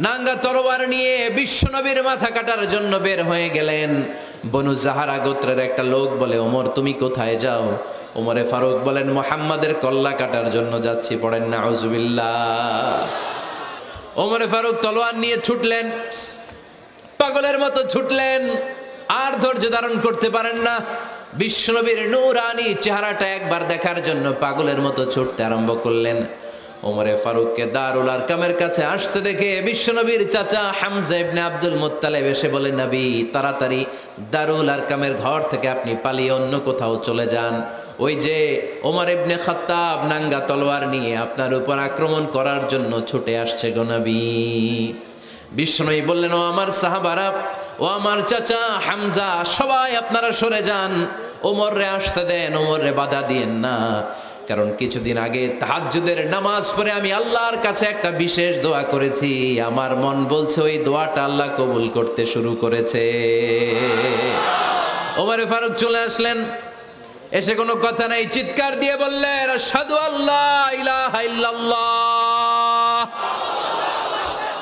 নাঙ্গা তরোয়ার নিয়ে বিশ্বনবীর মাথা কাটার জন্য বের হয়ে গেলেন। বনু জাহারা গোত্রের একটা লোক বলে, ওমর তুমি কোথায় যাও? ওমরে ফারুক বলেন, মুহাম্মাদের কল্লা কাটার জন্য যাচ্ছি। পড়েন নাউজুবিল্লাহ। ওমরে ফারুক তলোয়ার নিয়ে ছুটলেন, পাগলের মতো ছুটলেন, আর ধৈর্য ধারণ করতে পারেন না। বিশ্বনবীর নূরানি চেহারাটা একবার দেখার জন্য পাগলের মতো ছুটতে আরম্ভ করলেন। ওমরে ফারুককে দারুল আরকামের কাছে আসতে দেখে বিশ্বনবীর চাচা হামজা ইবনে আব্দুল মুত্তালিব এসে বলে, নবী তাড়াতাড়ি দারুল আরকামের ঘর থেকে আপনি পালিয়ে অন্য কোথাও চলে যান। ওই যে ওমর ইবনে খাত্তাব নাঙ্গা তলোয়ার নিয়ে আপনার উপর আক্রমণ করার জন্য ছুটে আসছে গো নবী। বিশ্বনবী বললেন, ও আমার সাহাবারা, ও আমার চাচা হামজা, সবাই আপনারা সরে যান, ওমররে আসতে দেন, ওমররে বাধা দিয়েন না। কারণ কিছুদিন আগে তাহাজ্জুদের নামাজ পড়ে আমি আল্লাহর কাছে একটা বিশেষ দোয়া করেছি, আমার মন বলছে ওই দোয়াটা আল্লাহ কবুল করতে শুরু করেছে। ওমরে ফারুক চলে আসলেন, এসে কোনো কথা নাই, চিৎকার দিয়ে বললেন, আশহাদু আল্লা ইলাহা ইল্লাল্লাহ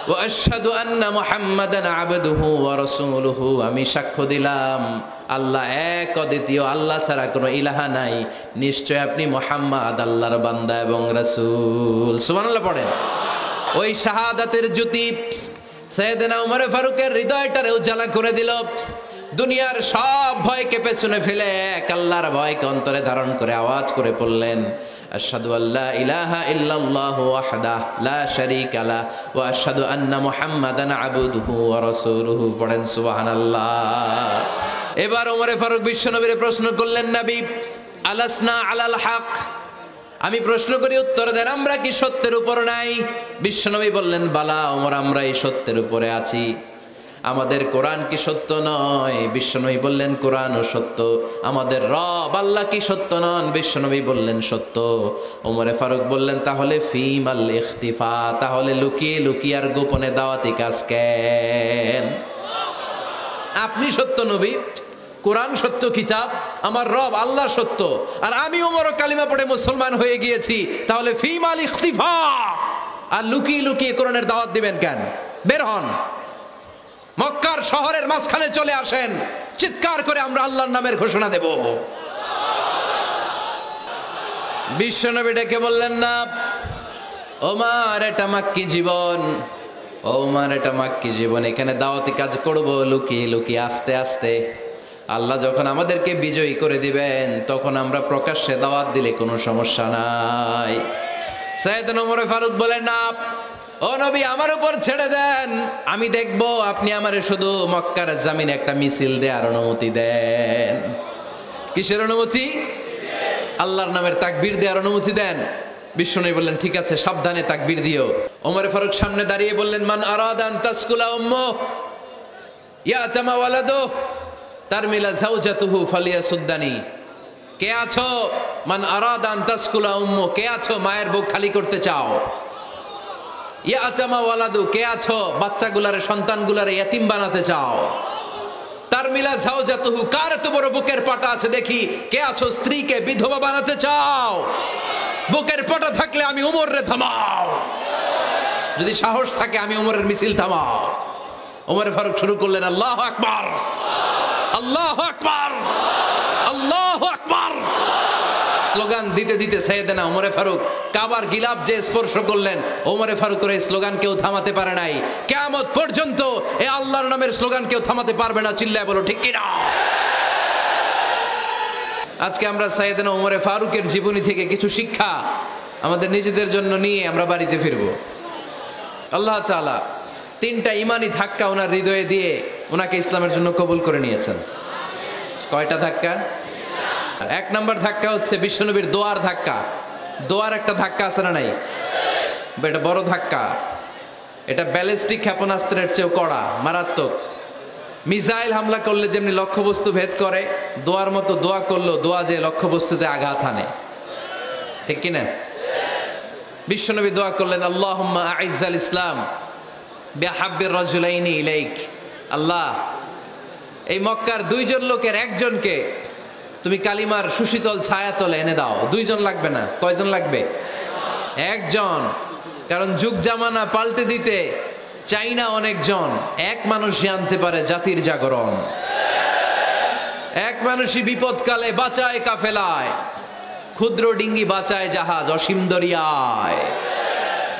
ওয়া আশহাদু আন্না মুহাম্মাদান আবদুহু ওয়া রাসূলুহু। আমি সাক্ষ্য দিলাম আল্লাহ এক, অদ্বিতীয়, আল্লাহ ছাড়া কোনো ইলাহা নাই, নিশ্চয় আপনি মুহাম্মদ আল্লাহর বান্দা এবং রাসূল। সুবহানাল্লাহ পড়েন। ওই শাহাদাতের জ্যোতি সাইয়েদনা ওমর ফারুকের হৃদয়টারে উজালা করে দিল। দুনিয়ার সব ভয়কে পেছনে ফেলে এক আল্লাহর ভয়কে অন্তরে ধারণ করে আওয়াজ করে পড়লেন, আশহাদু আল্লা ইলাহা ইল্লাল্লাহু ওয়াহদাহু লা শারীকা লাহু ওয়া আশহাদু আন্না মুহাম্মাদান আবদুহু ওয়া রাসূলুহু। পড়েন সুবহানাল্লাহ। এবার ওমরে ফারুক বিশ্বনবীরে প্রশ্ন করলেন, নবী আলাসনা আলাল হক, আমি প্রশ্ন করি উত্তর দেন, আমরা কি সত্যের উপর নাই? বিশ্বনবী বললেন, বালা ওমর, আমরা এই সত্যের উপরে আছি। আমাদের কোরআন কি সত্য নয়? বিশ্বনবী বললেন, কোরআনও সত্য। আমাদের রব আল্লাহ কি সত্য নন? বিশ্বনবী বললেন, সত্য। ওমরে ফারুক বললেন, তাহলে ফিমাল ইখতিফা, তাহলে লুকিয়ে লুকিয়ে আর গোপনে দাওয়াতি কাজ কেন? আপনি সত্য নবী, কোরআন সত্য কিতাব, আমার রব আল্লাহ সত্য, আর আমি ওমরও কালিমা পড়ে মুসলমান হয়ে গিয়েছি, তাহলে ফিমাল ইখতিফা, আর লুকিয়ে লুকিয়ে কোরআনের দাওয়াত দিবেন কেন? বের হন, মক্কার শহরের মাঝখানে চলে আসেন, চিৎকার করে আমরা আল্লাহর নামের ঘোষণা দেব। বিশ্বনবী ডেকে বললেন, না ওমর, এটা মাক্কি জীবন, ওমর এটা মাক্কি জীবন, এখানে দাওয়াতি কাজ করব লুকিয়ে লুকিয়ে, আস্তে আস্তে। আল্লাহ যখন আমাদেরকে বিজয়ী করে দিবেন তখন আমরা প্রকাশ্যে দাওয়াত দিলে কোনো সমস্যা নাই। সাইয়েদনা ওমর ফারুক বলেন, না ও নবী, আমার উপর ছেড়ে দেন, আমি দেখব, আপনি আমারে শুধু মক্কার জামিনে একটা মিছিল দেওয়ার অনুমতি দেন। কিসের অনুমতি? আল্লাহর নামের তাকবীর দেওয়ার অনুমতি দেন। বিশ্বনবী বললেন, ঠিক আছে, সাবধানে তাকবীর দিও। ওমর ফারুক সামনে দাঁড়িয়ে বললেন, মান আরাদা আন তাসকুলা উম্মু ইয়াতামা ওয়ালাদু তারমিলা যাওজাতুহু ফালিয়াসুদ্দানি। কে আছো? মান আরাদা আন তাসকুলা উম্মু, কে আছো মায়ের বুক খালি করতে চাও? ইয়াতামা ওয়ালাদু, কে আছো বাচ্চাগুলারে, সন্তানগুলারে ইতিম বানাতে চাও? তারমিলা যাওজাতুহু, কার এত বড় বুকের পাটা আছে দেখি, কে আছো স্ত্রীকে বিধবা বানাতে চাও? বুকের পাটা থাকলে আমি ওমরে থামাও, যদি সাহস থাকে আমি ওমরের মিছিল থামাও। ওমর ফারুক শুরু করলেন, আল্লাহু আকবার, আল্লাহু আকবার, আল্লাহু আকবার। স্লোগান দিতে দিতে সাইয়েদনা ওমর ফারুক কাবার গিলাফ যে স্পর্শ করলেন, ওমর ফারুকের এই স্লোগান কেউ থামাতে পারে নাই। কিয়ামত পর্যন্ত এই আল্লাহর নামের স্লোগান কেউ থামাতে পারবে না। চিল্লায় বলো ঠিক কিনা? আজকে আমরা সাইয়েদনা ওমর ফারুকের জীবনী থেকে কিছু শিক্ষা আমাদের নিজেদের জন্য নিয়ে আমরা বাড়িতে ফিরবো। আল্লাহ তাআলা তিনটা ইমানি ধাক্কা ওনার হৃদয়ে দিয়ে ওনাকে ইসলামের জন্য কবুল করে নিয়েছেন। কয়টা ধাক্কা? এক নাম্বার ধাক্কা হচ্ছে বিশ্বনবীর দোয়ার ধাক্কা। দোয়ার একটা ধাক্কা আছে না নাই? এটা বড় ধাক্কা, এটা ব্যালিস্টিক ক্ষেপণাস্ত্রের চেয়েও কড়া, মারাত্মক। মিসাইল হামলা করলে যেমনি লক্ষ্যবস্তু ভেদ করে, দোয়ার মতো দোয়া করলো, দোয়া যে লক্ষ্যবস্তুতে আঘাত হানে, ঠিক কিনা? বিশ্বনবী দোয়া করলেন, আল্লাহুম্মা আইজ্জাল ইসলাম বিহাব্বির রাজুলাইনি ইলাইক। আল্লাহ, এই মক্কার দুইজন লোকের একজনকে তুমি কালিমার সুশীতল ছায়াতলে এনে দাও। দুইজন লাগবে না, কয়জন লাগবে? একজন। কারণ যুগ জামানা পাল্টে দিতে চাই না অনেকজন, এক মানুষই আনতে পারে জাতির জাগরণ। এক মানুষই বিপদকালে বাঁচায় কাফেলায়, ক্ষুদ্র ডিঙ্গি বাঁচায় জাহাজ অসীম দরিয়ায়।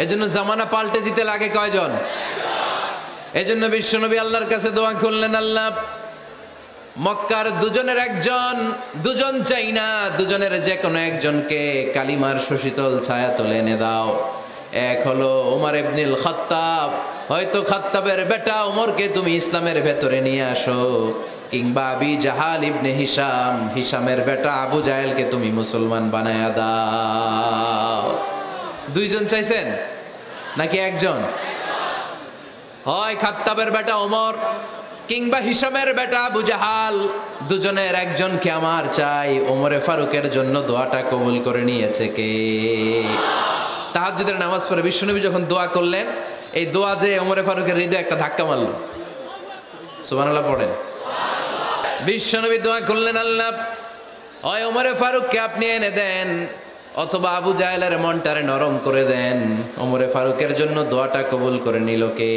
এজন্য জামানা পাল্টে দিতে লাগে কয়জন? এজন্য বিশ্বনবী আল্লাহর কাছে দোয়া করলেন, আল্লাহ মক্কার দুজনের একজন, দুজন চাই না, দুজনের যে কোনো একজনকে কালিমার সুশীতল ছায়া তুলে এনে দাও। এক হলো ওমর ইবনুল খাত্তাব, হয়তো খাত্তাবের বেটা ওমরকে তুমি ইসলামের ভেতরে নিয়ে আসো, কিংবা আবি জাহাল ইবনে হিশাম, হিশামের বেটা আবু জাহেলকে তুমি মুসলমান বানায়া দাও। দুইজন চাইছেন নাকি একজন? হয় খাত্তাবের বেটা ওমর কিংবা হিশামের বেটা আবু জাহাল, দুজনের একজনকে আমার চাই। ওমরে ফারুকের জন্য দোয়াটা কবুল করে নিয়েছে কে? তাহাজ্জুদের নামাজ পড়ে বিশ্বনবী যখন দোয়া করলেন, এই দোয়া যে ওমরে ফারুকের হৃদয়ে একটা ধাক্কা মারল। সুবহানাল্লাহ পড়েন। বিশ্বনবী দোয়া করলেন, আল্লাহ হয় ওমরে ফারুককে আপনি এনে দেন, অথবা আবু জাহেলের মনটারে নরম করে দেন। ওমরে ফারুকের জন্য দোয়াটা কবুল করে নিল কে?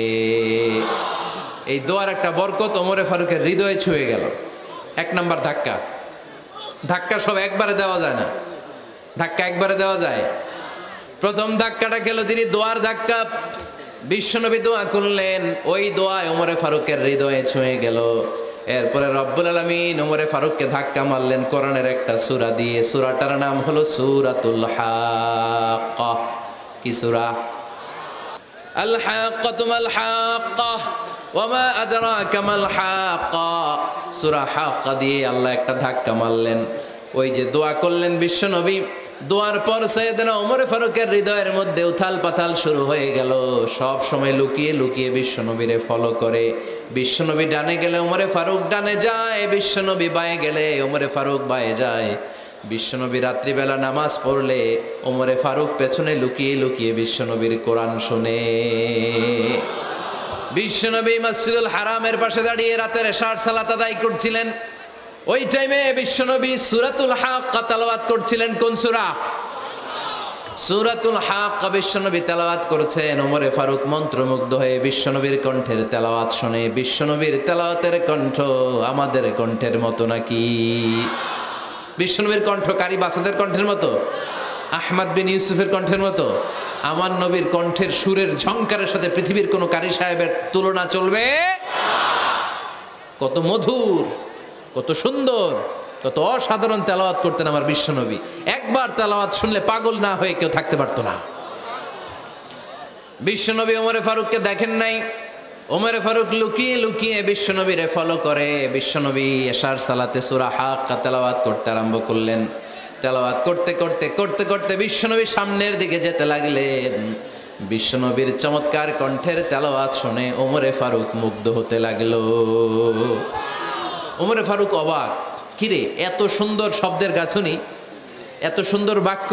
এই দোয়ার একটা বরকত ওমরে ফারুকের হৃদয়ে ছুঁয়ে গেল। এক নাম্বার ধাক্কা। ধাক্কা সব একবারে দেওয়া যায় না, ধাক্কা একবারে দেওয়া যায়। প্রথম ধাক্কাটা গেল তিনি দোয়ার ধাক্কা। বিশ্বনবী দোয়া করলেন, ওই দোয়ায় ওমরে ফারুকের হৃদয়ে ছুঁয়ে গেল। এরপরে রব্বুল আলামিন ওমরে ফারুককে ধাক্কা মারলেন কোরআনের একটা সূরা দিয়ে। সূরাটার নাম হলো সূরাতুল হাক্কা। কি সূরা? আল হাক্কাতু মাল হাক্কা ওয়া মা আদরাকা মাল হাক্কা। সূরা হাক্কা দিয়ে আল্লাহ একটা ধাক্কা মারলেন। ওই যে দোয়া করলেন বিশ্বনবী, দোয়ার পর সাইয়েদনা ওমর ফারুকের হৃদয়ের মধ্যে উথাল পাথাল শুরু হয়ে গেল। সব সময় লুকিয়ে লুকিয়ে বিশ্বনবীরে ফলো করে। বিশ্বনবী ডানে গেলে ওমরে ফারুক ডানে যায়, বিশ্বনবী বায়ে গেলে ওমরে ফারুক বায়ে যায়। বিশ্বনবী রাত্রিবেলা নামাজ পড়লে ওমরে ফারুক পেছনে লুকিয়ে লুকিয়ে বিশ্বনবীর কোরআন শুনে। বিশ্বনবী মসজিদুল হারামের পাশে দাঁড়িয়ে রাতের এশার সালাত আদায় করছিলেন। ওই টাইমে বিশ্বনবী সূরাতুল হাক্কা তেলাওয়াত করছিলেন। কোন সূরা? সূরাতুল হাক্কা বিশ্বনবী তেলাওয়াত করছেন। ওমরে ফারুক মন্ত্রমুগ্ধ হয়ে বিশ্বনবীর কণ্ঠের তেলাওয়াত শুনে। বিশ্বনবীর তেলাওয়াতের কণ্ঠ আমাদের কণ্ঠের মতো নাকি? বিশ্বনবীর কণ্ঠ কারি বাসাদের কণ্ঠের মতো? আহমদ বিন ইউসুফের কণ্ঠের মতো? আমার নবীর কণ্ঠের সুরের ঝংকারের সাথে পৃথিবীর কোন কারি সাহেবের তুলনা চলবে? কত মধুর, কত সুন্দর, কত অসাধারণ তেলাওয়াত করতেন আমার বিশ্বনবী। একবার তেলাওয়াত শুনলে পাগল না হয়ে কেউ থাকতে পারতো না। বিশ্বনবী ওমরে ফারুককে দেখেন নাই। ওমরে ফারুক লুকিয়ে লুকিয়ে বিশ্বনবীরে ফলো করে। বিশ্বনবী এশার সালাতে সূরা হাক্কা তেলাওয়াত করতে আরম্ভ করলেন। তেলাওয়াত করতে করতে করতে করতে বিশ্বনবী সামনের দিকে যেতে লাগলেন। বিশ্বনবীর চমৎকার কণ্ঠের তেলাওয়াত শুনে ওমরে ফারুক মুগ্ধ হতে লাগলো। ওমরে ফারুক অবাক, কিরে এত সুন্দর শব্দের গাঁথনি, এত সুন্দর বাক্য,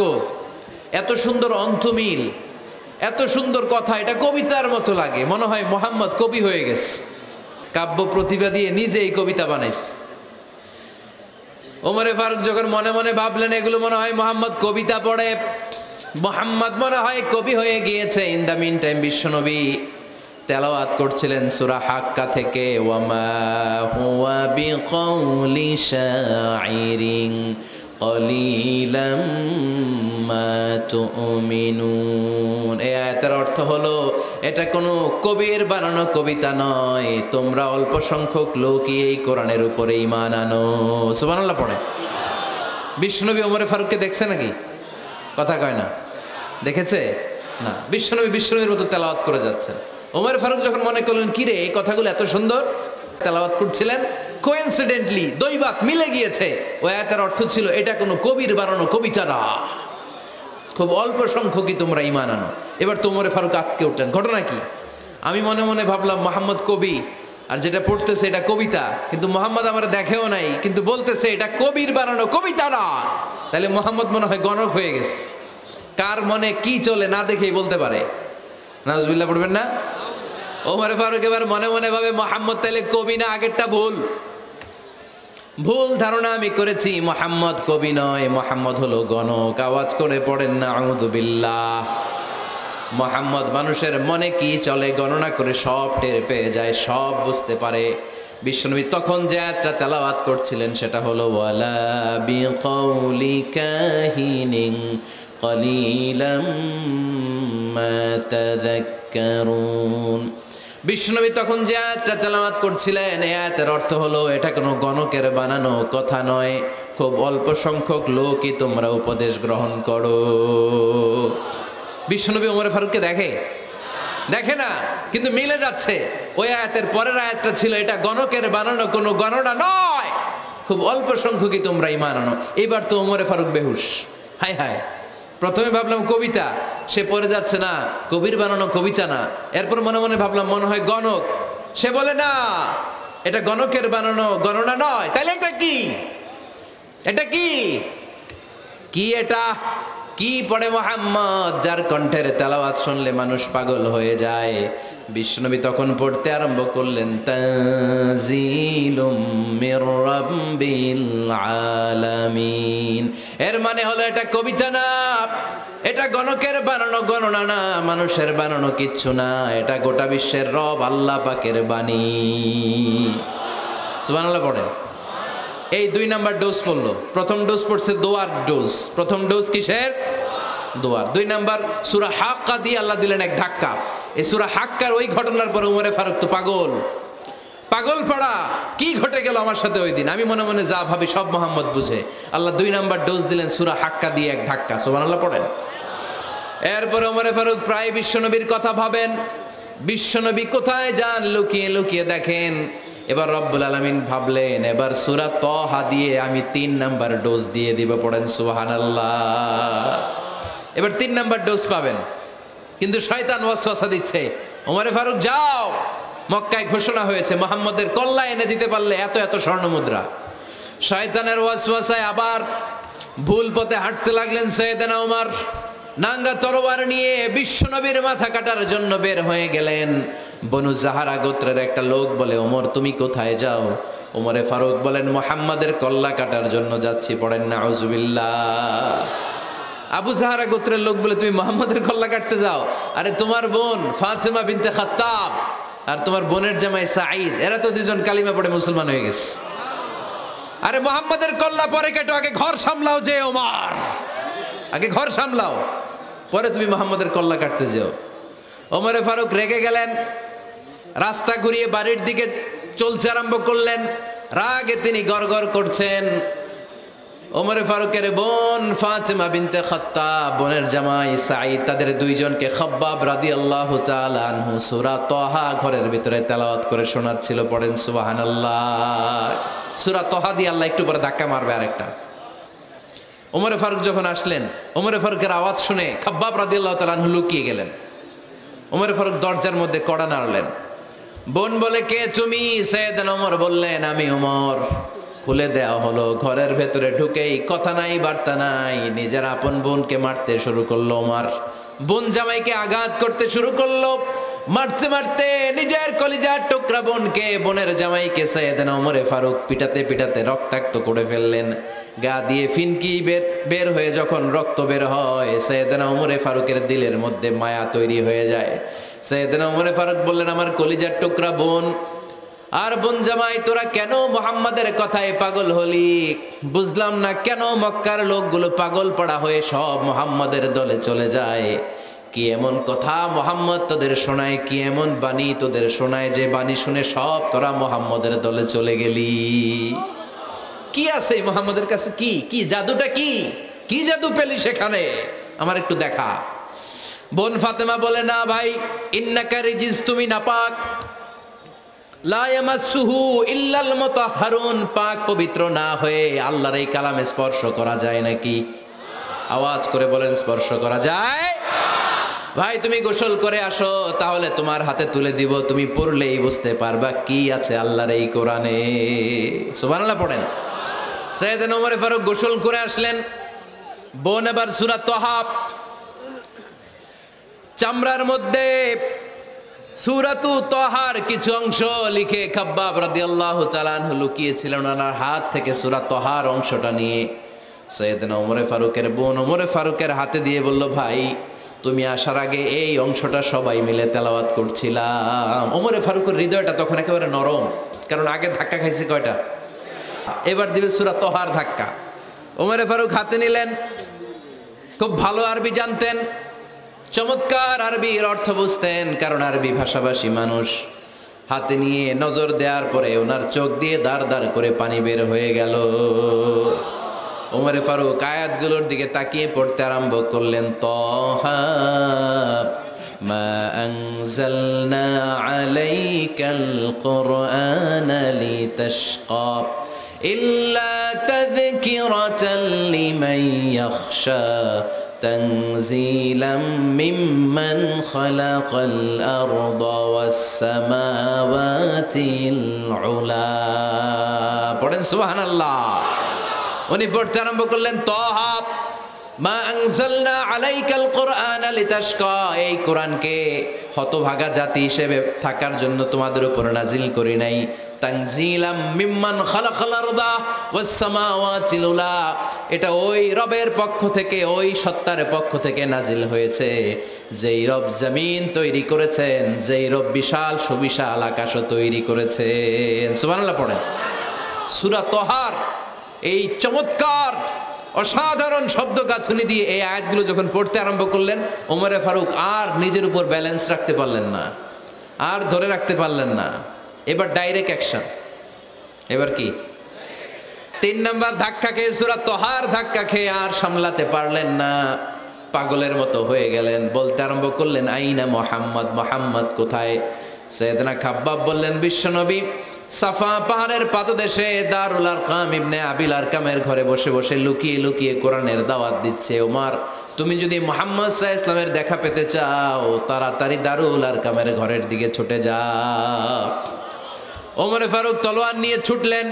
এত সুন্দর অন্তমিল, এত সুন্দর কথা, এটা কবিতার মতো লাগে। মনে হয় মোহাম্মদ কবি হয়ে গেছে, কাব্য প্রতিভা দিয়ে নিজেই কবিতা বানাইছে। ওমরে ফারুক যখন মনে মনে ভাবলেন এগুলো মনে হয় মোহাম্মদ কবিতা পড়ে, মোহাম্মদ মনে হয় কবি হয়ে গিয়েছে। ইন দ্য মিন টাইম বিশ্বনবী তেলাওয়াত করছিলেন সূরা হাক্কা থেকে, ওয়ামা হুয়া বিকাউলি শাইরিন কলিলাম মা তুমিনুন। এই আয়াতের অর্থ হলো এটা কোনো কবির বানানো কবিতা নয়, তোমরা অল্প সংখ্যক লোকই এই কোরআনের উপরে ঈমান আনো। সুবহানাল্লাহ পড়ে। বিশ্বনবী ওমরে ফারুককে দেখছে নাকি? কথা কয় না, দেখেছে না? বিশ্বনবীর মতো তেলাওয়াত করে যাচ্ছেন। ওমর ফারুক যখন মনে করলেন কিরে এই কথাগুলো এত সুন্দর, তেলাওয়াত করছিলেন, কোইন্সিডেন্টলি দৈবাত মিলে গিয়েছে। ওই আয়াতের অর্থ ছিল এটা কোনো কবির বানানো কবিতা না, খুব অল্প সংখ্যকই তোমরা ঈমান আনো। এবার তো ওমর ফারুক আটকে উঠলেন, ঘটনা কি? আমি মনে মনে ভাবলাম মোহাম্মদ কবি, আর যেটা পড়তেছে এটা কবিতা, কিন্তু মোহাম্মদ আমার দেখেও নাই, কিন্তু বলতেছে এটা কবির বানানো কবিতা না। তাহলে মোহাম্মদ মনে হয় গণক হয়ে গেছে। কার মনে কি চলে না দেখেই বলতে পারে। নাউজুবিল্লাহ পড়বেন না? ওমর ফারুক এবার মনে মনে ভাবে মোহাম্মদ তাহলে কবি না, আগেরটা ভুল, ভুল ধারণা আমি করেছি। মোহাম্মদ কবি নয়, মোহাম্মদ হলো গণক। আওয়াজ করে পড়েন না আউযু বিল্লাহ। মুহাম্মদ মানুষের মনে কি চলে গণনা করে সব টের পেয়ে যায়, সব বুঝতে পারে। বিশ্বনবী তখন যে আয়াতটা তেলাওয়াত করছিলেন সেটা হলো ওয়ালা বিকাউলি কাহিনিন কলিলাম মা তাযাক্কারুন। বিশ্বনবী তখন যে আয়াতটা তেলাওয়াত করছিলেন এই আয়াতের অর্থ হলো এটা কোনো গণকের বানানো কথা নয়, খুব অল্প সংখ্যক লোকই তোমরা উপদেশ গ্রহণ করো। বিশ্বনবী ওমর ফারুককে দেখে না, কিন্তু মিলে যাচ্ছে। ওই আয়াতের পরের আয়াতটা ছিল এটা গণকের বানানো কোনো গণনা নয়, খুব অল্প সংখ্যকই তোমরা ঈমান আনো। এবার তো ওমর ফারুক বেহুশ। হায় হায়, প্রথমে ভাবলাম কবিতা, সে পড়ে যাচ্ছে না কবির বানানো কবিতা না। এরপর মনে মনে ভাবলাম মনে হয় গণক, সে বলে না এটা গণকের বানানো গণনা নয়। তাহলে এটা কি? এটা কি কি এটা কি পড়ে মুহাম্মদ, যার কণ্ঠের তেলাওয়াত শুনলে মানুষ পাগল হয়ে যায়। বিশ্বনবী তখন পড়তে আরম্ভ করলেন তানজিলুম মির রাব্বিল আলামিন। এর মানে হলো এটা কবিতা না, এটা গণকের বানানো গণনা না, মানুষের বানানো কিচ্ছু না, এটা গোটা বিশ্বের রব আল্লাহ পাকের বাণী। সুবহানাল্লাহ পড়েন। এই 2 নাম্বার ডোজ পড়লো। প্রথম ডোজ পড়ছে দোয়ার ডোজ। প্রথম ডোজ কিসের? দোয়ার। 2 নাম্বার সূরা হাক্কা দিয়ে আল্লাহ দিলেন এক ধাক্কা। এই সূরা হাক্কার ওই ঘটনার পরে ওমরে ফারুক তো পাগল পড়া, কি ঘটে গেল আমার সাথে ওই দিন। আমি মনে মনে যা ভাবি সব মোহাম্মদ বুঝে। আল্লাহ 2 নাম্বার ডোজ দিলেন সূরা হাক্কা দিয়ে এক ধাক্কা। সুবহানাল্লাহ পড়েন। এরপরে ওমরে ফারুক প্রায় বিশ্বনবীর কথা ভাবেন, বিশ্বনবী কোথায় যান লুকিয়ে লুকিয়ে দেখেন। এবার রব্বুল আলামিন ভাবলেন এবার সূরা তাহা দিয়ে আমি 3 নাম্বার ডোজ দিয়ে দিব। পড়েন সুবহানাল্লাহ। এবার 3 নাম্বার ডোজ পাবেন, কিন্তু শয়তান ওয়াসওয়াসা দিচ্ছে, ওমরে ফারুক যাও, মক্কায় ঘোষণা হয়েছে মুহাম্মদের কল্লা এনে দিতে পারলে এত এত স্বর্ণ মুদ্রা। শয়তানের ওয়াসওয়াসায় আবার ভুল পথে হাঁটতে লাগলেন সাইয়েদনা ওমর। নাঙ্গা তরবার নিয়ে বিশ্বনবীর মাথা কাটার জন্য বের হয়ে গেলেন। বনু জাহারা গোত্রের একটা লোক বলে ওমর তুমি কোথায় যাও? ওমরে ফারুক বলেন মুহাম্মাদের কল্লা কাটার জন্য যাচ্ছি। পড়েন নাউজুবিল্লাহ। আবু জাহারা গোত্রের লোক বলে তুমি মুহাম্মাদের কল্লা কাটতে যাও? আরে তোমার বোন ফাতেমা বিনতে খাত্তাব আর তোমার বোনের জামাই সাঈদ, এরা তো 2জন কালিমা পড়ে মুসলমান হয়ে গেছে। আরে মুহাম্মাদের কল্লা পরে কেটো, আগে ঘর সামলাও। যে ওমর আগে ঘর সামলাও, পরে তুমি মুহাম্মাদের কল্লা কাটতে যাও। ওমরে ফারুক রেগে গেলেন, রাস্তা ঘুরিয়ে বাড়ির দিকে চলতে আরম্ভ করলেন। রাগে তিনি গড়গড় করছেন। ওমরে ফারুকের বোন ফাতেমা বিনতে খাত্তাব, বোনের জামাই সাঈদ, তাদের 2 জনকে খাব্বাব রাদিয়াল্লাহু তাআলা আনহু সূরা তাহা ঘরের ভিতরে তেলাওয়াত করে শোনাচ্ছিল। পড়েন সুবহানাল্লাহ। সূরা তাহা দিয়ে আল্লাহ একটু পরে ধাক্কা মারবে আরেকটা। ওমরে ফারুক যখন আসলেন, ওমরে ফারুকের আওয়াজ শুনে খাব্বাব রাদিয়াল্লাহু তাআলা আনহু লুকিয়ে গেলেন। ওমরে ফারুক দরজার মধ্যে কড়া নাড়লেন। বোন বলে কে তুমি? সাইয়েদনা ওমর বললেন আমি ওমর। খুলে দেওয়া হলো। ঘরের ভেতরে ঢুকেই কথা নাই বার্তা নাই, নিজের আপন বোনকে মারতে শুরু করলো ওমর। বোন জামাইকে আঘাত করতে শুরু করলো। মারতে মারতে নিজের কলিজার টুকরা বোনকে, বোনের জামাইকে সাইয়েদনা ওমরে ফারুক পিটাতে পিটাতে রক্তাক্ত করে ফেললেন। গা দিয়ে ফিনকি বের হয়ে যখন রক্ত বের হয়, সাইয়েদনা ওমরে ফারুকের দিলের মধ্যে মায়া তৈরি হয়ে যায়। সাইয়েদনা ওমরে ফারুক বললেন আমার কলিজার টুকরা বোন আর বোন জামাই, তোরা কেন মুহাম্মাদের কথায় পাগল হলি? বুঝলাম না কেন মক্কার লোকগুলো পাগল পড়া হয়ে সব মুহাম্মাদের দলে চলে যায়। কি এমন কথা মুহাম্মদ তোদের শোনায়, কি এমন বাণী তোদের শোনায় যে বাণী শুনে সব তোরা মুহাম্মাদের দলে চলে গেলি? কি আছে মুহাম্মাদের কাছে? কি জাদুটা? কি জাদু পেলি সেখানে? আমার একটু দেখা। বোন ফাতেমা বলে না ভাই, ইন্নাকা রিজিস, তুমি নাপাক। লা ইয়ামাসসুহু ইল্লাল মুতাহহারুন, পাক পবিত্র না হয়ে আল্লাহর এই কালামে স্পর্শ করা যায় নাকি? আওয়াজ করে বলেন স্পর্শ করা যায়? ভাই তুমি গোসল করে আসো, তাহলে তোমার হাতে তুলে দিব, তুমি পড়লেই বুঝতে পারবা কি আছে আল্লাহর এই কোরআনে। সুবহানাল্লাহ পড়েন। সাইয়েদনা ওমর ফারুক গোসল করে আসলেন। বোন এবার সূরা তাহা চামড়ার মধ্যে সূরাতু তাহার কিছু অংশ লিখে খাব্বাব রাদিয়াল্লাহু তাআলা আনহু লুকিয়েছিলেন। ওনার হাত থেকে সূরা তাহার অংশটা নিয়ে সাইয়েদনা ওমর ফারুকের বোন ওমর ফারুকের হাতে দিয়ে বলল ভাই তুমি আসার আগে এই অংশটা সবাই মিলে তেলাওয়াত করছিলাম। ওমরে ফারুকের হৃদয়টা তখন একেবারে নরম, কারণ আগে ধাক্কা খাইছে কয়টা, এবার দিবে সূরা তহার ধাক্কা। ওমরে ফারুক হাতে নিলেন, খুব ভালো আরবি জানতেন, চমৎকার আরবির অর্থ বুঝতেন, কারণ আরবি ভাষাভাষী মানুষ। হাতে নিয়ে নজর দেওয়ার পরে ওনার চোখ দিয়ে দাঁড় দাঁড় করে পানি বের হয়ে গেল। ওমরে ফারুক আয়াতগুলোর দিকে তাকিয়ে পড়তে আরম্ভ করলেন, তহা মা আনজালনা আলাইকাল কুরআনা লিতাশকা ইল্লা তাযকিরাতাল লিমান ইয়াখশা তানজিলাম মিম্মান খালাকাল আরদা ওয়াস সামাওয়াতিল উলা। পড়েন সুবহানাল্লাহ। উনি পড়তে আরম্ভ করলেন, তহা মা আনজালনা আলাইকাল কুরআনা লিতাশকা, এই কোরআনকে হতভাগা জাতি হিসেবে থাকার জন্য তোমাদের উপর নাজিল করি নাই। তানজিলাম মিম্মান খালাকাল আরদা ওয়াস সামাওয়াতিল উলা, এটা ওই রবের পক্ষ থেকে, ওই সত্তার পক্ষ থেকে নাজিল হয়েছে যেই রব জমিন তৈরি করেছেন, যেই রব বিশাল সুবিশাল আকাশও তৈরি করেছেন। সুবহানাল্লাহ পড়েন। সূরা তহার এই চমৎকার অসাধারণ শব্দ গাঁথুনি দিয়ে এই আয়াতগুলো যখন পড়তে আরম্ভ করলেন, ওমরে ফারুক আর নিজের উপর ব্যালেন্স রাখতে পারলেন না, আর ধরে রাখতে পারলেন না। এবার ডাইরেক্ট অ্যাকশন। এবার কি 3 নাম্বার ধাক্কা খেয়ে, সূরা তহার ধাক্কা খেয়ে আর সামলাতে পারলেন না, পাগলের মতো হয়ে গেলেন। বলতে আরম্ভ করলেন, আইনা মুহাম্মদ, মুহাম্মদ কোথায়? সাইয়েদনা খাব্বাব বললেন, বিশ্বনবী সাফা পাহাড়ের পাদদেশে দারুল আরকাম ইবনে আবিল আরকামের ঘরে বসে বসে লুকিয়ে লুকিয়ে কোরআনের দাওয়াত দিচ্ছে। ওমর, তুমি যদি মুহাম্মদ সাল্লাল্লাহু আলাইহি ওয়াসাল্লামের দেখা পেতে চাও, তাড়াতাড়ি দারুল আরকামের ঘরের দিকে ছুটে যাও। ওমরে ফারুক তলোয়ার নিয়ে ছুটলেন,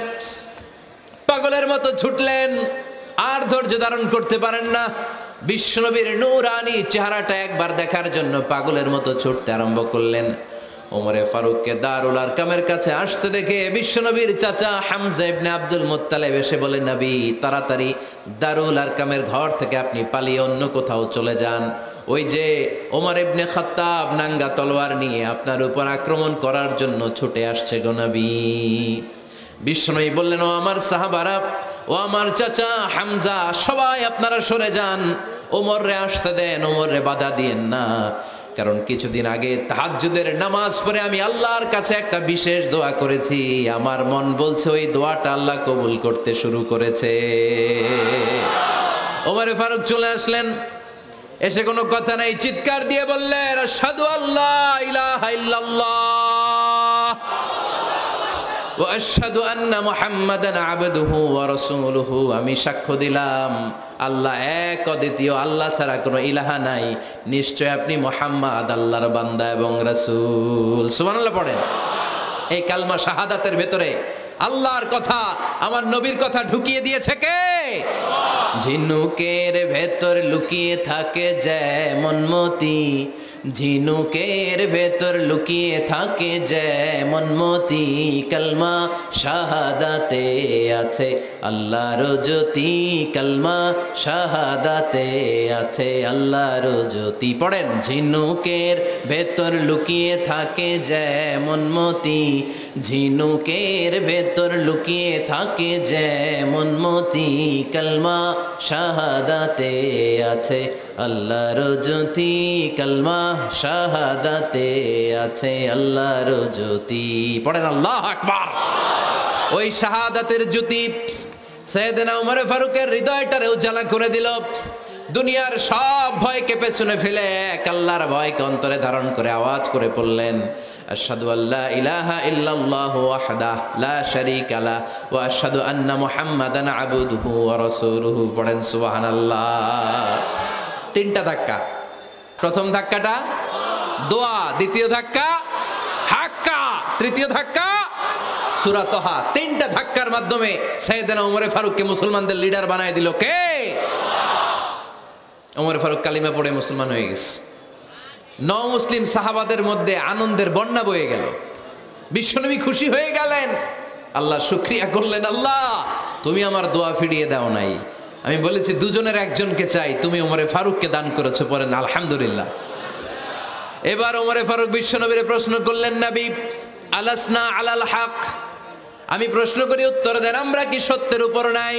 পাগলের মতো ছুটলেন, আর ধৈর্য ধারণ করতে পারেন না। বিশ্বনবীর নূরানি চেহারাটা একবার দেখার জন্য পাগলের মতো ছুটতে আরম্ভ করলেন। ওমরে ফারুককে দারুল আরকামের কাছে আসতে দেখে বিশ্বনবীর চাচা হামজা ইবনে আব্দুল মুত্তালিব এসে বলে, নবী তাড়াতাড়ি দারুল আরকামের ঘর থেকে আপনি পালিয়ে অন্য কোথাও চলে যান, ওই যে ওমর ইবনে খাত্তাব নাঙ্গা তলোয়ার নিয়ে আপনার উপর আক্রমণ করার জন্য ছুটে আসছে গো নবী। বিশ্বনবী বললেন, ও আমার সাহাবারা, ও আমার চাচা হামজা, সবাই আপনারা সরে যান, ওমররে আসতে দেন, ওমররে বাধা দিয়েন না। কারণ কিছুদিন আগে তাহাজ্জুদের নামাজ পড়ে আমি আল্লাহর কাছে একটা বিশেষ দোয়া করেছি, আমার মন বলছে ওই দোয়াটা আল্লাহ কবুল করতে শুরু করেছে। ওমরে ফারুক চলে আসলেন, এসে কোনো কথা নাই, চিৎকার দিয়ে বললেন, আশহাদু আল্লা ইলাহা ইল্লাল্লাহ ওয়া আশহাদু আন্না মুহাম্মাদান আবদুহু ওয়া রাসূলুহু, আমি সাক্ষ্য দিলাম আল্লাহ এক, অদ্বিতীয়, আল্লাহ ছাড়া কোনো ইলাহা নাই, নিশ্চয় আপনি মুহাম্মদ আল্লাহর বান্দা এবং রাসূল। সুবহানাল্লাহ পড়েন। এই কালমা শাহাদাতের ভেতরে আল্লাহর কথা, আমার নবীর কথা ঢুকিয়ে দিয়েছে কে? ঝিনুকের ভেতর লুকিয়ে থাকে যেমন মতি, ঝিনুকের ভেতর লুকিয়ে থাকে যেমন মতি, কালমা শাহাদাতে আছে আল্লাহর জ্যোতি, কালমা শাহাদাতে আছে আল্লাহর জ্যোতি। পড়েন, ঝিনুকের ভেতর লুকিয়ে থাকে যেমন মতি, ঝিনুকের ভেতর লুকিয়ে থাকে যেমন মতি, কালমা শাহাদাতে আছে আল্লাহর জ্যোতি, কালমা শাহাদাতে আছে আল্লাহর জ্যোতি। পড়েন আল্লাহু আকবার। ওই শাহাদাতের জ্যোতি সাইয়েদনা ওমর ফারুকের হৃদয়টারে উজালা করে দিল। দুনিয়ার সব ভয়কে পেছনে ফেলে এক আল্লাহর ভয়কে অন্তরে ধারণ করে আওয়াজ করে পড়লেন, আশহাদু আল্লা ইলাহা ইল্লাল্লাহু ওয়াহদাহু লা শারীকা লাহু ওয়া আশহাদু আন্না মুহাম্মাদান আবদুহু ওয়া রাসূলুহু। পড়েন সুবহানাল্লাহ। 3টা ধাক্কা। প্রথম ধাক্কাটা দোয়া, দ্বিতীয় ধাক্কা হাক্কা, তৃতীয় ধাক্কা সূরা তহা। 3টা ধাক্কার মাধ্যমে সাইয়েদনা ওমর ফারুককে মুসলমানদের লিডার বানায় দিল কে? ওমর ফারুক কালিমা পড়ে মুসলমান হয়ে গেছে। মুসলিম সাহাবাদের মধ্যে আনন্দের বন্যা বয়ে গেল। বিশ্বনবী খুশি হয়ে গেলেন, আল্লাহ শুকরিয়া করলেন, আল্লাহ তুমি আমার দোয়া ফিরিয়ে দাও নাই, আমি বলেছি দুজনের একজনকে চাই, তুমি ওমরে ফারুককে দান করেছো, পড়েন আলহামদুলিল্লাহ। এবার ওমরে ফারুক বিশ্বনবীরে প্রশ্ন করলেন, নবী আলাসনা আলাল হক, আমি প্রশ্ন করি উত্তর দেন, আমরা কি সত্যের উপর নাই?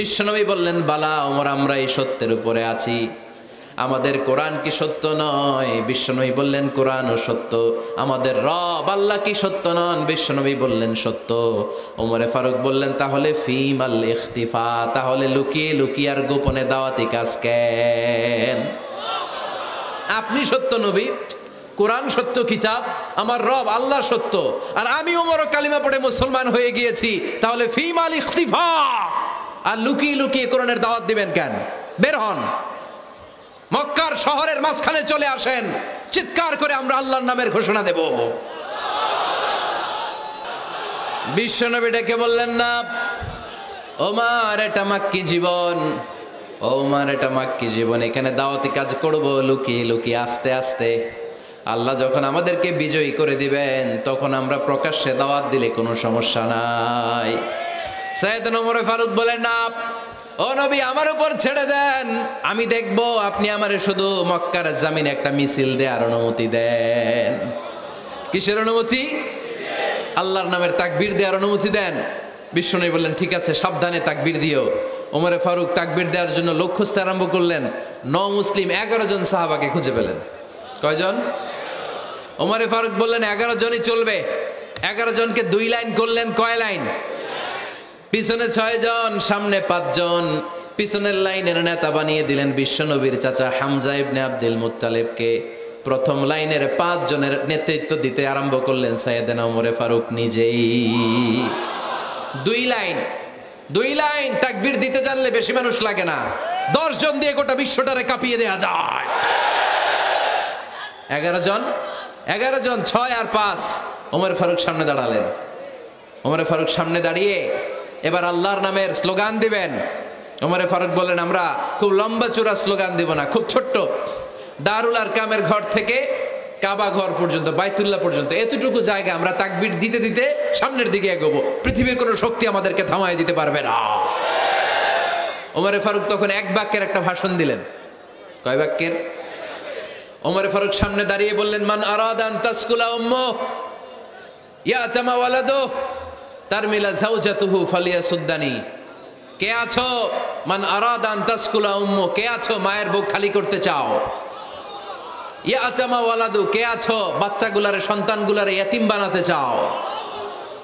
বিশ্বনবী বললেন, বালা ওমর, আমরা এই সত্যের উপরে আছি। আমাদের কোরআন কি সত্য নয়? বিশ্বনবী বললেন, কোরআনও সত্য। আমাদের রব আল্লাহ কি সত্য নন? বিশ্বনবী বললেন, সত্য। ওমরে ফারুক বললেন, তাহলে ফিম আল ইখতিফা, তাহলে লুকিয়ে লুকিয়ে আর গোপনে দাওয়াতি কাজ কেন? আপনি সত্য নবী, কোরআন সত্য কিতাব, আমার রব আল্লাহ সত্য, আর আমি ওমর কালিমা পড়ে মুসলমান হয়ে গিয়েছি, তাহলে ফিম আল ইখতিফা, আর লুকিয়ে লুকিয়ে কোরআনের দাওয়াত দিবেন কেন? বের হন, মক্কার শহরের মাঝখানে চলে আসেন, চিৎকার করে আমরা আল্লাহর নামের ঘোষণা দেব। বিশ্বনবী ডেকে বললেন, না ওমর, এটা মাক্কি জীবন, ওমর এটা মাক্কি জীবন, এখানে দাওয়াতি কাজ করব লুকিয়ে লুকিয়ে, আস্তে আস্তে। আল্লাহ যখন আমাদেরকে বিজয়ী করে দিবেন, তখন আমরা প্রকাশ্যে দাওয়াত দিলে কোনো সমস্যা নাই। সাইয়েদনা ওমর ফারুক বলেন, না ও নবী, আমার উপর ছেড়ে দেন, আমি দেখব, আপনি আমারে শুধু মক্কার জামিনে একটা মিছিল দেওয়ার অনুমতি দেন। কিসের অনুমতি? আল্লাহর নামের তাকবীর দেওয়ার অনুমতি দেন। বিশ্বনবী বললেন, ঠিক আছে, সাবধানে তাকবীর দিও। ওমরে ফারুক তাকবীর দেওয়ার জন্য লোক খুঁজতে আরম্ভ করলেন। মুসলিম 11 জন সাহাবাকে খুঁজে পেলেন। কয়জন? ওমরে ফারুক বললেন, 11 জনই চলবে। 11 জনকে 2 লাইন করলেন। কয় লাইন? পিছনে 6 জন, সামনে 5 জন। পিছনের লাইনের নেতা বানিয়ে দিলেন বিশ্বনবীর চাচা হামজা ইবনে আব্দুল মুত্তালিবকে। প্রথম লাইনের 5 জনের নেতৃত্ব দিতে আরম্ভ করলেন সাইয়েদনা ওমরে ফারুক নিজেই। 2 লাইন, 2 লাইন তাকবীর দিতে জানলে বেশি মানুষ লাগে না, 10 জন দিয়ে গোটা বিশ্বটারে কাঁপিয়ে দেওয়া যায়। 11 জন, 6 আর 5। ওমর ফারুক সামনে দাঁড়ালেন। ওমরে ফারুক সামনে দাঁড়িয়ে এবার আল্লাহর নামের স্লোগান দিবেন। ওমরে ফারুক বললেন, আমরা খুব লম্বা চূড়া স্লোগান দিব না, খুব ছোট্ট, দারুল আরকামের ঘর থেকে কাবা ঘর পর্যন্ত, বাইতুল্লাহ পর্যন্ত, এতটুকু জায়গা আমরা তাকবীর দিতে দিতে সামনের দিকে এগোবো, পৃথিবীর কোনো শক্তি আমাদেরকে থামায় দিতে পারবে না। ওমরে ফারুক তখন 1 বাক্যের একটা ভাষণ দিলেন। কয় বাক্যের? ওমরে ফারুক সামনে দাঁড়িয়ে বললেন, মান আরাদা আন তাসকুলা উম্মু ইয়াতামা ওয়ালাদু তারমিলা যাওজাতুহু ফালিয়াসুদ্দানি। কে আছো? মান আরাদা আন তাসকুলা উম্মু, কে আছো মায়ের বুক খালি করতে চাও? ইয়াতামা ওয়ালাদু, কে আছো বাচ্চাগুলারে, সন্তানগুলারে ইতিম বানাতে চাও?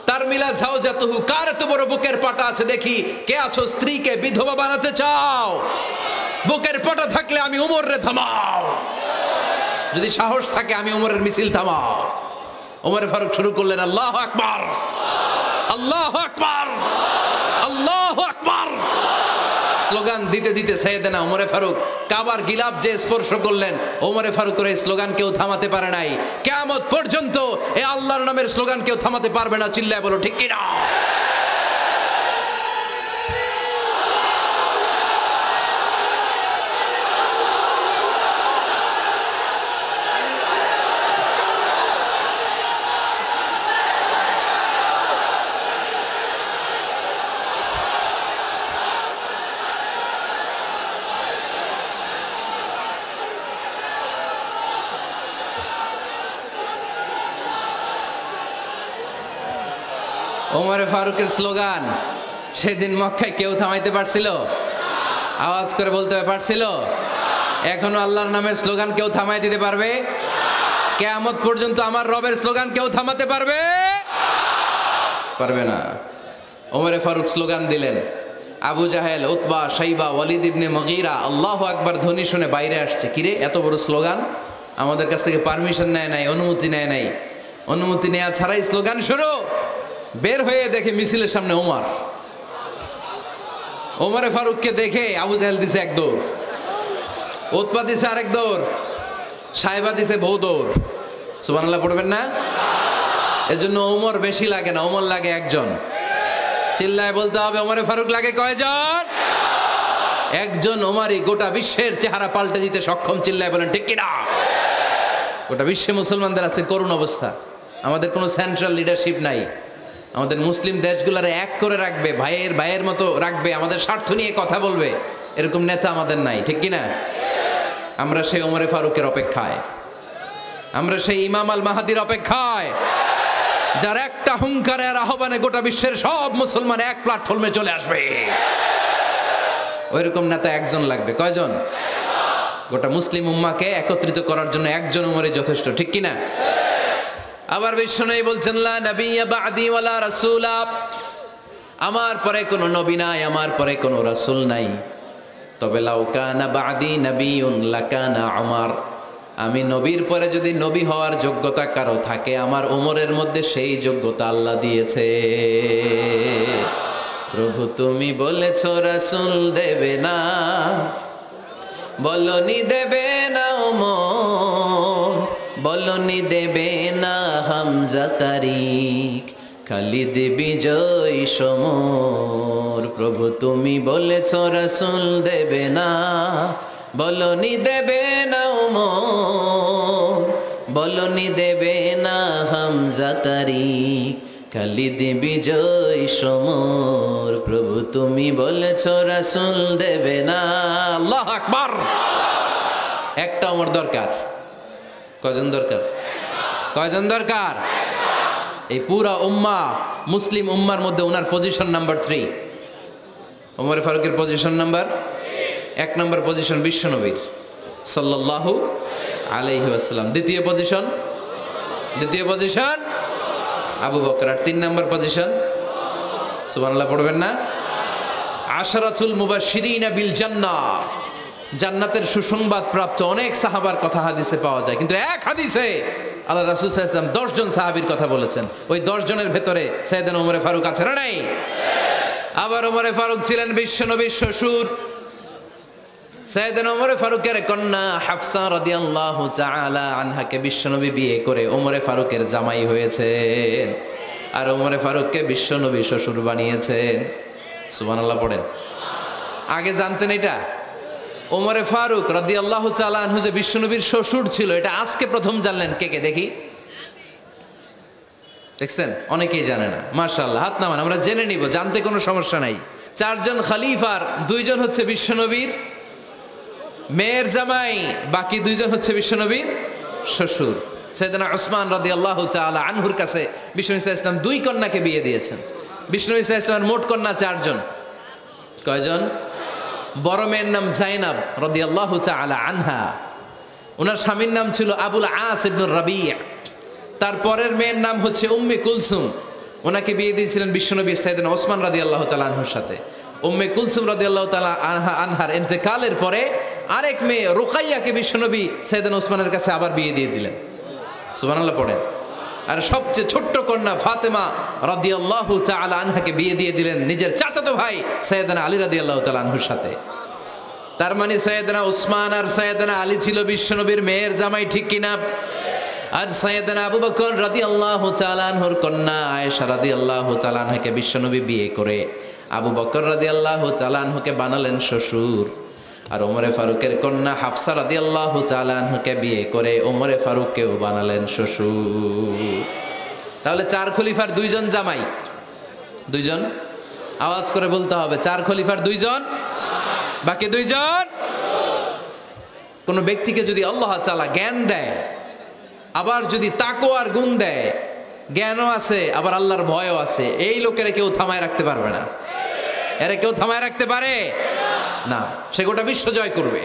তারমিলা যাওজাতুহু, কার এত বড় বুকের পাটা আছে দেখি, কে আছো স্ত্রীকে বিধবা বানাতে চাও? বুকের পাটা থাকলে আমি উমরে থামাও, যদি সাহস থাকে আমি উমরের মিছিল থামাও। ওমরে ফারুক শুরু করলেন, আল্লাহু আকবার, আল্লাহু আকবার, আল্লাহু আকবার। স্লোগান দিতে দিতে সাইয়েদনা ওমরে ফারুক কাবার গিলাফ যে স্পর্শ করলেন, ওমরে ফারুকের এই স্লোগান কেউ থামাতে পারে নাই। কিয়ামত পর্যন্ত এই আল্লাহর নামের স্লোগান কেউ থামাতে পারবে না। চিল্লায় বলো ঠিক কিনা? ওমরে ফারুকের স্লোগান সেদিন মক্কায় কেউ থামাইতে পারছিল? আওয়াজ করে বলতে পারছিল? এখনো আল্লাহর নামের স্লোগান কেউ থামাই দিতে পারবে? কিয়ামত পর্যন্ত আমার রবের স্লোগান কেউ থামাতে পারবে? পারবে না। ওমরে ফারুক স্লোগান দিলেন। আবু জাহেল, উতবা, শাইবা, ওয়ালিদ ইবনে মুগীরা আল্লাহু আকবার ধ্বনি শুনে বাইরে আসছে। কিরে এত বড় স্লোগান, আমাদের কাছ থেকে পারমিশন নেয় নাই, অনুমতি নেয় নাই। অনুমতি নেওয়া ছাড়াই স্লোগান শুরু। বের হয়ে দেখে মিছিলের সামনে ওমর। ওমরে ফারুককে দেখে আবু জাহেল দিছে 1 দৌড়, উতবা দিছে আরেক দৌড়, শাইবা দিছে বহু দৌড়। সুবহানাল্লাহ পড়বেন না? এজন্য ওমর বেশি লাগে না, ওমর লাগে 1 জন। চিল্লায় বলতে হবে, ওমরে ফারুক লাগে কয়জন? 1 জন। ওমরই গোটা বিশ্বের চেহারা পাল্টে দিতে সক্ষম। চিল্লায় বলেন ঠিক কিনা? গোটা বিশ্বে মুসলমানদের আছে করুণ অবস্থা। আমাদের কোনো সেন্ট্রাল লিডারশিপ নাই, আমাদের মুসলিম দেশগুলোরে এক করে রাখবে, ভাইয়ের ভাইয়ের মতো রাখবে, আমাদের স্বার্থ নিয়ে কথা বলবে, এরকম নেতা আমাদের নাই, ঠিক কিনা? আমরা সেই ওমরে ফারুকের অপেক্ষায়, আমরা সেই ইমাম আল মাহাদির অপেক্ষায়, যার একটা হুঙ্কারের আহ্বানে গোটা বিশ্বের সব মুসলমান এক প্ল্যাটফর্মে চলে আসবে। ওইরকম নেতা একজন লাগবে। কয়জন? গোটা মুসলিম উম্মাকে একত্রিত করার জন্য একজন উমরে যথেষ্ট, ঠিক কিনা? আবার বিশ্বনবী বলছেন, লা নাবিয়্যা বা'দি ওয়ালা রাসূলা, আমার পরে কোনো নবী নাই, আমার পরে কোনো রাসূল নাই। তবে লাউ কানা বা'দি নাবিয়্যুন লাকানা উমর, আমি নবীর পরে যদি নবী হওয়ার যোগ্যতা কারো থাকে, আমার ওমরের মধ্যে সেই যোগ্যতা আল্লাহ দিয়েছে। প্রভু তুমি বলেছ রাসূল দেবে না, বলনি দেবে না ওমর, বলনি দেবে না হামজা তারিক, খালিদ বিজয় সমর। প্রভু তুমি বলেছ রাসূল দেবে না, বলনি দেবে না ওমর, বলনি দেবে না হামজা তারিক, খালিদ বিজয় সমর। প্রভু তুমি বলেছ রাসূল দেবে না। আল্লাহু আকবার। একটা ওমর দরকার। কয়জন দরকার? কয়জন দরকার? এই পুরা উম্মাহ, মুসলিম উম্মার মধ্যে ওনার পজিশন নাম্বার 3। ওমর ফারুকের পজিশন নাম্বার 1 নম্বর পজিশন বিশ্বনবীর সাল্লাল্লাহু আলাইহি ওয়াসাল্লাম। দ্বিতীয় পজিশন আবু বকর। আর 3 নম্বর পজিশন, সুবহানাল্লাহ পড়বেন না? আশরাতুল মুবাশশিরিনা বিল জান্নাহ, জান্নাতের সুসংবাদ প্রাপ্ত অনেক সাহাবার কথা হাদিসে পাওয়া যায়, কিন্তু এক হাদিসে আল্লাহ রাসূল সাল্লাল্লাহু আলাইহি ওয়াসাল্লাম 10 জন সাহাবীর কথা বলেছেন। ওই 10 জনের ভেতরে সাইয়েদনা ওমর ফারুক আছে না নাই? আবার ওমর ফারুক ছিলেন বিশ্বনবীর শ্বশুর। সাইয়েদনা ওমর ফারুকের কন্যা হাফসা রাদিয়াল্লাহু তাআলা আনহাকে বিশ্বনবী বিয়ে করে ওমর ফারুকের জামাই হয়েছেন, আর ওমর ফারুককে বিশ্বনবী শ্বশুর বানিয়েছেন। সুবহানাল্লাহ পড়েন। আগে জানতেন এটা? ওমর ফারুক রাদিয়াল্লাহু তাআলা আনহু যে বিশ্বনবীর শ্বশুর ছিল, এটা আজকে প্রথম জানলেন। কে কে দেখি? দেখছেন? অনেকেই জানে না। মাশাআল্লাহ, হাত নামান, আমরা জেনে নিব, জানতে কোনো সমস্যা নাই। 4 জন খলিফার 2 জন হচ্ছে বিশ্বনবীর মেয়ের জামাই, বাকি 2 জন হচ্ছে বিশ্বনবীর শ্বশুর। সাইয়েদনা উসমান রাদিয়াল্লাহু তাআলা আনহুর কাছে বিশ্বনবী সাল্লাল্লাহু আলাইহি ওয়াসাল্লাম 2 কন্যাকে বিয়ে দিয়েছেন। বিশ্বনবী সাল্লাল্লাহু আলাইহি ওয়াসাল্লামের মোট কন্যা 4 জন। কয়জন? বড় মেয়ের নাম যায়নাব রাদিয়াল্লাহু তাআলা আনহা, ওনার স্বামীর নাম ছিল আবুল আস ইবনে রাবি'। তার পরের মেয়ের নাম হচ্ছে উম্মে কুলসুম, ওনাকে বিয়ে দিয়েছিলেন বিশ্বনবী সাইয়েদনা ওসমান রাদিয়াল্লাহু তাআলা আনহুর সাথে। উম্মে কুলসুম রাদিয়াল্লাহু তাআলা আনহার ইন্তেকালের পরে আরেক মেয়ে রুকাইয়াকে বিশ্বনবী সাইয়েদনা ওসমানের কাছে আবার বিয়ে দিয়ে দিলেন। সুবহানাল্লাহ পড়েন। আর সবচেয়ে ছোট্ট কন্যা ফাতেমা রাদিয়াল্লাহু তাআলা আনহাকে বিয়ে দিয়ে দিলেন নিজের চাচাতো ভাই সাইয়েদনা আলী রাদিয়াল্লাহু তাআলা আনহুর সাথে। তার মানে সাইয়েদনা উসমান আর সাইয়েদনা আলী ছিল বিশ্বনবীর মেয়ের জামাই, ঠিক কিনা? আর সাইয়েদনা আবু বকর রাদিয়াল্লাহু তাআলা আনহুর কন্যা আয়েশা রাদিয়াল্লাহু তাআলা আনহাকে বিশ্বনবী বিয়ে করে আবু বকর রাদিয়াল্লাহু তাআলা আনহুকে বানালেন শ্বশুর। আর ওমরে ফারুকের কন্যা হাফসা রাদিয়াল্লাহু তাআলা আনহাকে বিয়ে করে ওমরে ফারুককেও বানালেন শ্বশুর। তাহলে 4 খলিফার 2 জন জামাই। 2 জন, আওয়াজ করে বলতে হবে, 4 খলিফার 2 জন, বাকি 2 জন। কোন ব্যক্তিকে যদি আল্লাহ তাআলা জ্ঞান দেয়, আবার যদি তাকওয়ার গুণ দেয়, জ্ঞানও আছে আবার আল্লাহর ভয়ও আছে, এই লোকেরা কেউ থামায় রাখতে পারবে না। এরা কেউ থামায় রাখতে পারে না, সে গোটা বিশ্ব জয় করবে।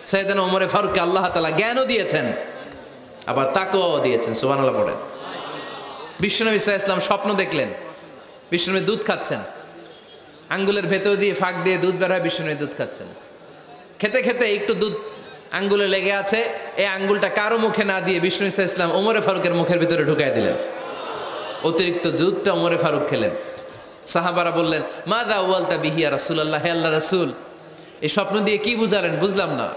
সাইয়েদনা ওমর ফারুককে আল্লাহ তাআলা জ্ঞানও দিয়েছেন, আবার তাকওয়াও দিয়েছেন। সুবহানাল্লাহ পড়েন। বিশ্বনবী সাল্লাল্লাহু আলাইহি ওয়াসাল্লাম স্বপ্ন দেখলেন, বিশ্বনবী দুধ খাচ্ছেন, আঙ্গুলের ভেতর দিয়ে ফাঁক দিয়ে দুধ বের হয়, বিশ্বনবী দুধ খাচ্ছেন। খেতে খেতে একটু দুধ আঙ্গুলে লেগে আছে, এই আঙ্গুলটা কারো মুখে না দিয়ে বিশ্বনবী সাল্লাল্লাহু আলাইহি ওয়াসাল্লাম ওমর ফারুকের মুখের ভিতরে ঢুকাই দিলেন। অতিরিক্ত দুধটা ওমর ফারুক খেলেন। সাহাবারা বললেন, মাযা ওয়ালতা বিহি ইয়া রাসূলুল্লাহ, হে আল্লাহর রাসূল, এই স্বপ্ন দিয়ে কি বুঝালেন? বুঝলাম না।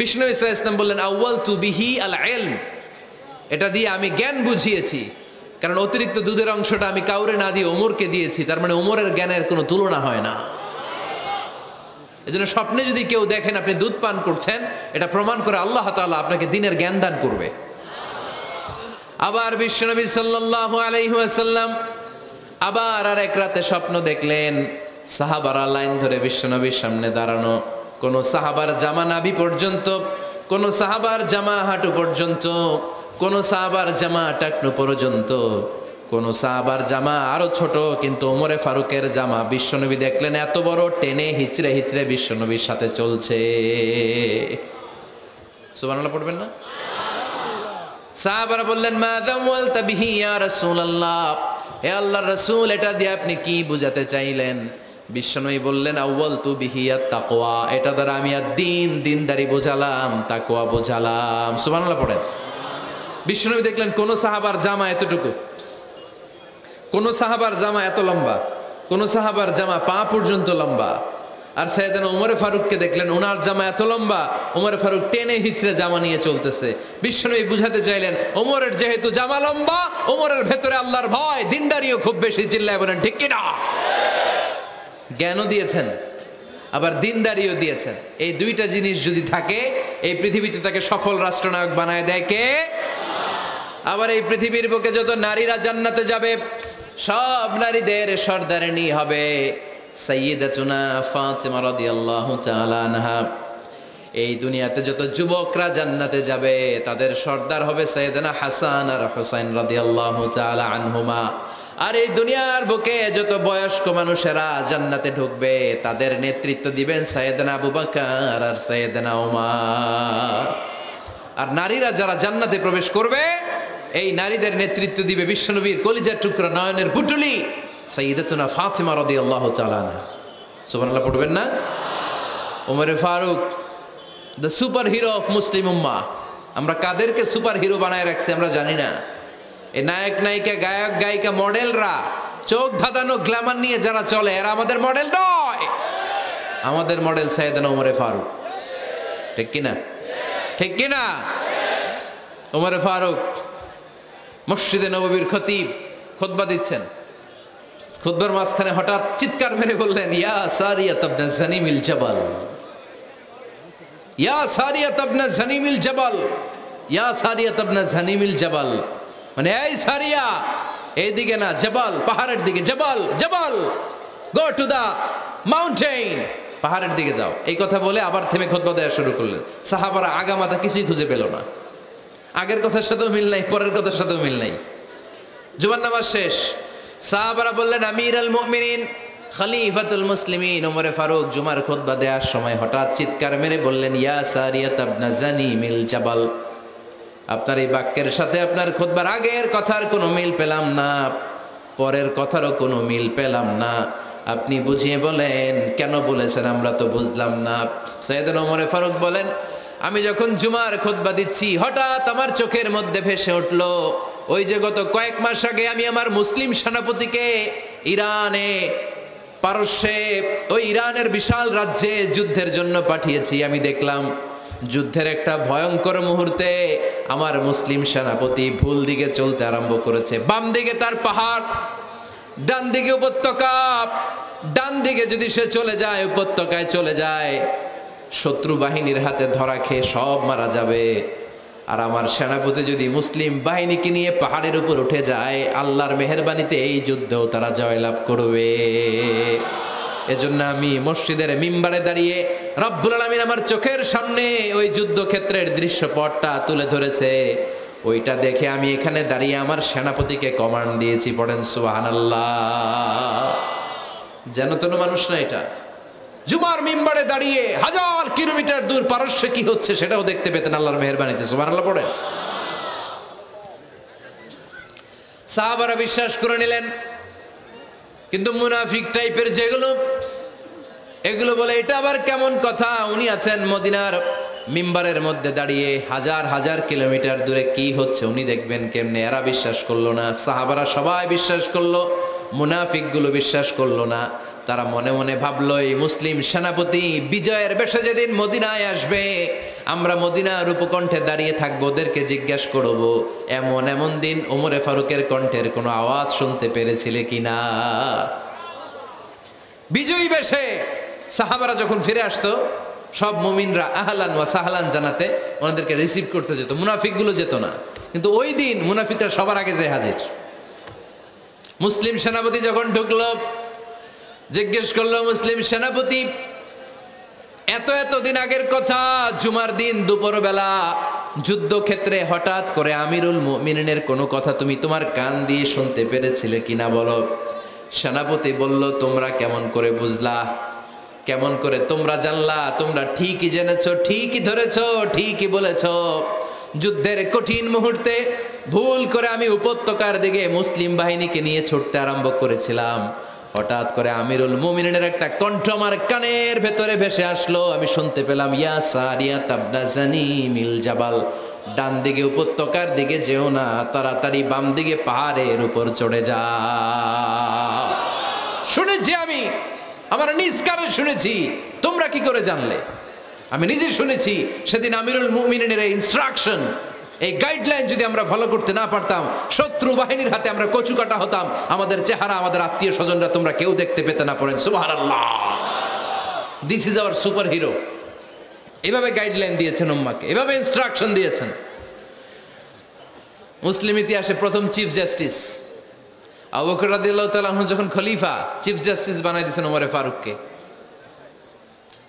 বিশ্বনবী সাল্লাল্লাহু আলাইহি ওয়াসাল্লাম বললেন, আউয়ালতু বিহি আল ইলম, এটা দিয়ে আমি জ্ঞান বুঝিয়েছি, কারণ অতিরিক্ত দুধের অংশটা আমি কাউরে না দিয়ে ওমরকে দিয়েছি, তার মানে ওমরের জ্ঞানের কোনো তুলনা হয় না। এজন্য স্বপ্নে যদি কেউ দেখেন আপনি দুধ পান করছেন, এটা প্রমাণ করে আল্লাহ তাআলা আপনাকে দ্বীনের জ্ঞান দান করবে। আবার বিশ্বনবী সাল্লাল্লাহু আলাইহি ওয়াসাল্লাম আবার আর এক রাতে স্বপ্ন দেখলেন সাহাবারা লাইন ধরে বিশ্বনবীর সামনে দাঁড়ানো, কোন সাহাবার জামা নাভি পর্যন্ত, কোন সাহাবার জামা হাঁটু পর্যন্ত, কোন সাহাবার জামা টাকনু পর্যন্ত, কোন সাহাবার জামা আরো ছোট, কিন্তু ওমরে ফারুকের জামা বিশ্বনবী দেখলেন এত বড়, টেনে হিচড়ে হিচড়ে বিশ্বনবীর সাথে চলছে। সুবহানাল্লাহ পড়বেন না? সাহাবারা বললেন মা যাওয়ালতা বিহি ইয়া রাসূলুল্লাহ, হে আল্লাহর রাসূল এটা দিয়ে আপনি কি বুঝাতে চাইলেন? বিশ্বনবী বললেন আউয়ালতু বিহি আত-তাকওয়া, এটা দ্বারা আমি দিনদারি বোঝালাম, তাকওয়া বোঝালাম। সুবহানাল্লাহ পড়েন। বিশ্বনবী দেখলেন কোন সাহাবার জামা এতটুকু, কোন সাহাবার জামা এত লম্বা, কোন সাহাবার জামা পা পর্যন্ত লম্বা। আর সাইয়েদনা ওমরে ফারুককে দেখলেন ওনার জামা এত লম্বা, ওমরে ফারুক টেনে হিচড়ে জামা নিয়ে চলতেছে। বিশ্বনবী বুঝাতে চাইলেন ওমরের যেহেতু জামা লম্বা, ওমরের ভেতরে আল্লাহর ভয়, দিনদারিও খুব বেশি। চিল্লায় বলেন ঠিক কিনা? জ্ঞানও দিয়েছেন আবার দিনদারিও দিয়েছেন। এই দুইটা জিনিস যদি থাকে এই পৃথিবীতে তাকে সফল রাষ্ট্রনায়ক বানায় দেয় কে? আবার এই পৃথিবীর বুকে যত নারীরা জান্নাতে যাবে সব নারীদের সর্দারিনী হবে সাইয়্যিদাতুনা ফাতিমা রাদিয়াল্লাহু তাআলা আনহা। এই দুনিয়াতে যত যুবকরা জান্নাতে যাবে তাদের সর্দার হবে সাইয়েদনা হাসান আর হুসাইন রাদিয়াল্লাহু তাআলা আনহুমা। আর এই দুনিয়ার বুকে যত বয়স্ক মানুষেরা জান্নাতে ঢুকবে তাদের নেতৃত্ব দিবেন সাইয়েদনা আবু বকর আর সাইয়েদনা ওমর। আর নারীরা যারা জান্নাতে প্রবেশ করবে এই নারীদের নেতৃত্ব দিবে বিশ্বনবীর কলিজার টুকরা নয়নের পুটুলি সাইয়্যিদাতুনা ফাতিমা রাদিয়াল্লাহু তাআলা আনহা। সুবহানাল্লাহ পড়বেন না? ওমরে ফারুক the super hero of Muslim উম্মাহ। আমরা কাদেরকে সুপার হিরো বানায় রাখছি আমরা জানি না। এই নায়ক নায়িকা গায়ক গায়িকা মডেলরা চোখ ধাঁধানো গ্ল্যামার নিয়ে যারা চলে এরা আমাদের মডেল নয়। আমাদের মডেল সাইয়েদনা ওমরে ফারুক। ঠিক কিনা? ঠিক কিনা? ওমরে ফারুক মসজিদে নববীর খতিব খুতবা দিচ্ছেন, খুতবার মাঝখানে হঠাৎ চিৎকার মেরে বললেন ইয়া সারিয়াত ইবনে জানিমিল জাবাল, ইয়া সারিয়াত ইবনে জানিমিল জাবাল, ইয়া সারিয়াত ইবনে জানিমিল জাবাল। মানে এই সারিয়া এইদিকে না, জাবাল পাহাড়ের দিকে, জাবাল জাবাল গো টু দা মাউন্টেন, পাহাড়ের দিকে যাও। এই কথা বলে আবার থেমে খুতবা দেওয়া শুরু করলেন। সাহাবারা আগামাথা কিছুই খুঁজে পেল না। আগের কথার সাথেও মিল নাই, পরের কথার সাথেও মিল নাই। জুমার নামাজ শেষ। সাহাবারা বললেন আমির আল মুমিনিন খলিফাতুল মুসলিমিন ওমরে ফারুক জুমার খুতবা দেওয়ার সময় হঠাৎ চিৎকার মেরে বললেন ইয়া সারিয়াত ইবনে জানিমিল জাবাল। আপনার এই বাক্যের সাথে আপনার খুতবার আগের কথার কোনো মিল পেলাম না, পরের কথারও কোনো মিল পেলাম না। আপনি বুঝিয়ে বলেন কেন বলেছেন, আমরা তো বুঝলাম না। সাইয়েদনা ওমরে ফারুক বলেন আমি যখন জুমার খুতবা দিচ্ছি হঠাৎ আমার চোখের মধ্যে ভেসে উঠলো ওই যে গত কয়েক মাস আগে আমি আমার মুসলিম সেনাপতিকে ইরানে পারস্যে ওই ইরানের বিশাল রাজ্যে যুদ্ধের জন্য পাঠিয়েছি। আমি দেখলাম যুদ্ধের একটা ভয়ঙ্কর মুহূর্তে আমার মুসলিম সেনাপতি ভুল দিকে চলতে আরম্ভ করেছে। বাম দিকে তার পাহাড়, ডান দিকে উপত্যকা। ডান দিকে যদি সে চলে যায়, উপত্যকায় চলে যায়, শত্রু বাহিনীর হাতে ধরা খেয়ে সব মারা যাবে। আর আমার সেনাপতি যদি মুসলিম বাহিনীকে নিয়ে পাহাড়ের উপর উঠে যায়, আল্লাহর মেহেরবানিতে এই যুদ্ধেও তারা জয়লাভ করবে। এজন্য আমি মসজিদের মিম্বারে দাঁড়িয়ে রব্বুল আলামিন আমার চোখের সামনে ওই যুদ্ধক্ষেত্রের দৃশ্যপটটা তুলে ধরেছে, ওইটা দেখে আমি এখানে দাঁড়িয়ে আমার সেনাপতিকে কমান্ড দিয়েছি। পড়েন সুবহানাল্লাহ। যেন তেন মানুষ না এটা। জুমার মিম্বারে দাঁড়িয়ে হাজার কিলোমিটার দূর পারস্যে কি হচ্ছে সেটাও দেখতে পেতেন আল্লাহর মেহেরবানিতে। সুবহানাল্লাহ পড়েন। সাহাবারা বিশ্বাস করে নিলেন, কিন্তু মুনাফিক টাইপের যেগুলো এগুলো বলে এটা আবার কেমন কথা, উনি আছেন মদিনার মিম্বারের মধ্যে দাঁড়িয়ে হাজার হাজার কিলোমিটার দূরে কি হচ্ছে উনি দেখবেন কেমনে। এরা বিশ্বাস করলো না, সাহাবারা সবাই বিশ্বাস করলো, মুনাফিকগুলো বিশ্বাস করলো না। তারা মনে মনে ভাবলো এই মুসলিম সেনাপতি বিজয়ের বেশে যেদিন মদিনায় আসবে আমরা মদিনার উপকণ্ঠে দাঁড়িয়ে থাকবো, ওদেরকে জিজ্ঞাসা করবো এমন এমন দিন ওমরে ফারুকের কণ্ঠের কোনো আওয়াজ শুনতে পেরেছিলে কিনা। বিজয়ী বেশে সাহাবারা যখন ফিরে আসতো সব মুমিনরা আহলান ওয়া সাহলান জানাতে ওনাদেরকে রিসিভ করতে যেত, মুনাফিকগুলো যেত না। কিন্তু ওই দিন মুনাফিকরা সবার আগে যায় হাজির। মুসলিম সেনাপতি যখন ঢুকলো, জিজ্ঞেস করলো, মুসলিম সেনাপতি, এত দিন আগের কথা, জুমার দিন দুপুরবেলা যুদ্ধক্ষেত্রে হঠাৎ করে আমিরুল মুমিনিনের কোনো কথা তুমি তোমার কান দিয়ে শুনতে পেরেছিলে কিনা বলো। সেনাপতি বলল, তোমরা কেমন করে বুঝলা, কেমন করে তোমরা জানলা? তোমরা ঠিকই জেনেছো, ঠিকই ধরেছো, ঠিকই বলেছো। যুদ্ধের কঠিন মুহূর্তে ভুল করে আমি উপত্যকার দিকে মুসলিম বাহিনীকে নিয়ে ছুটতে আরম্ভ করেছিলাম। হঠাৎ করে আমিরুল মুমিনিনের একটা কণ্ঠ আমার কানের ভেতরে ভেসে আসলো। আমি শুনতে পেলাম, ইয়া সারিয়া তাবনা জানিমিল জাবাল, ডান দিকে উপত্যকার দিকে যেও না, তাড়াতাড়ি বাম দিকে পাহাড়ের উপর চড়ে যা। শুনেছি আমি, আমার নিজ কানে শুনেছি, তোমরা কি করে জানলে? আমি নিজে শুনেছি। সেদিন আমিরুল মুমিনিনের এই ইনস্ট্রাকশন, এই গাইডলাইন যদি আমরা ফলো করতে না পারতাম, শত্রু বাহিনীর হাতে আমরা কচু কাটা হতাম। আমাদের চেহারা, আমাদের আত্মীয় স্বজনরা তোমরা কেউ দেখতে পেতে না। পড়েন সুবহানাল্লাহ। This is our super hero. এভাবে গাইডলাইন দিয়েছেন উম্মাহকে, এভাবে ইনস্ট্রাকশন দিয়েছেন। মুসলিম ইতিহাসে প্রথম চিফ জাস্টিস আবু বকর রাদিয়াল্লাহু তাআলা আনহু যখন খলিফা, চিফ জাস্টিস বানাই দিয়েছেন ওমরে ফারুককে।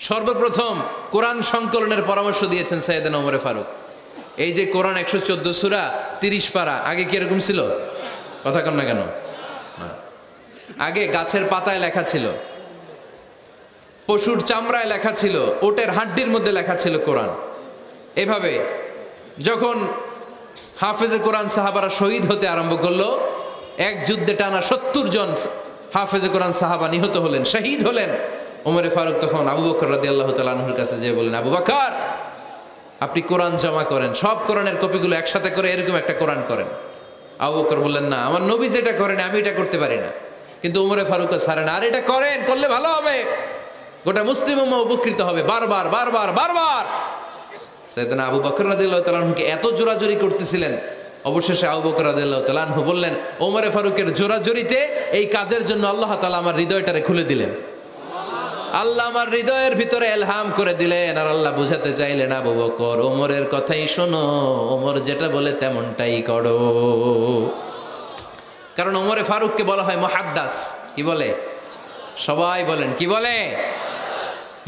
সর্বপ্রথম কোরআন সংকলনের পরামর্শ দিয়েছেন সাইয়েদনা ওমরে ফারুক। এই যে কোরআন 114 সূরা 30 পারা, আগে কি এরকম ছিল? কথা কন না কেন? আগে গাছের পাতায় লেখা ছিল, পশুর চামড়ায় লেখা ছিল, ওটের হাড্ডির মধ্যে লেখা ছিল কোরআন। এভাবে যখন হাফেজে কোরআন সাহাবারা শহীদ হতে আরম্ভ করলো, এক যুদ্ধে টানা 70 জন হাফেজে কোরআন সাহাবা নিহত হলেন, শহীদ হলেন। ওমরে ফারুক তখন আবু বকর রাদিয়াল্লাহু তাআলা আনহুর কাছে যেয়ে বললেন, আবু বকর, আপনি কোরআন জমা করেন, সব কোরআনের কপিগুলো একসাথে করে এরকম একটা কোরআন করেন। আবু বকর বললেন, না, আমার নবী যেটা করেন আমি এটা করতে পারি না। কিন্তু ওমরে ফারুক ছাড়েন, আর এটা করেন, করলে ভালো হবে, গোটা মুসলিম উম্মাহ উপকৃত হবে। বারবার বারবার বারবার সাইয়েদনা আবু বকর রাদিয়াল্লাহু তাআলা আনহুকে এত জোরাজোরি করতেছিলেন, অবশেষে আবু বকর রাদিয়াল্লাহু তাআলা আনহু বললেন, ওমরে ফারুকের জোরাজোরিতে এই কাজের জন্য আল্লাহ তাআলা আমার হৃদয়টারে খুলে দিলেন। আল্লাহ আমার হৃদয়ের ভিতরে এলহাম করে দিলেন। আর আল্লাহ বুঝাতে চাইলেন, আবু বকর, ওমরের কথাই শোনো, ওমর যেটা বলে তেমনটাই করো। কারণ ওমরে ফারুককে বলা হয় মুহাদ্দাস। কি বলে? সবাই বলেন, কি বলে?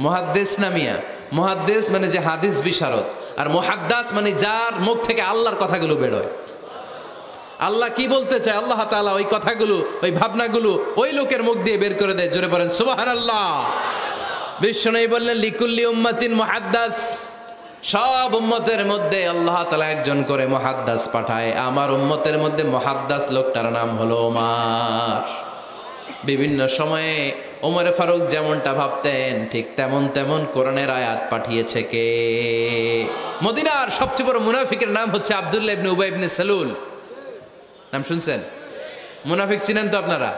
মুহাদ্দিস না মিয়া? মুহাদ্দিস মানে যে হাদিস বিশারদ, আর মুহাদ্দাস মানে যার মুখ থেকে আল্লাহর কথাগুলো বেরোয়। আল্লাহ কি বলতে চায়, আল্লাহ তাআলা ওই কথাগুলো, ওই ভাবনাগুলো ওই লোকের মুখ দিয়ে বের করে দেয়। জোরে বলেন সুবহানাল্লাহ। বিশ্বনবী বললেন, লিকুল্লি উম্মাতিন মুহাদ্দাস, সব উম্মতের মধ্যে আল্লাহ তাআলা একজন করে মুহাদ্দাস পাঠায়। আমার উম্মতের মধ্যে মুহাদ্দাস লোকটার নাম হলো ওমর। বিভিন্ন সময়ে ওমরে ফারুক যেমনটা ভাবতেন, ঠিক তেমন কোরআনের আয়াত পাঠিয়েছে কে? মদিনার সবচেয়ে বড় মুনাফিকের নাম হচ্ছে আব্দুল্লাহ ইবনে উবাই ইবনে সালুল। নাম শুনছেন? মুনাফিক চিনেন তো আপনারা?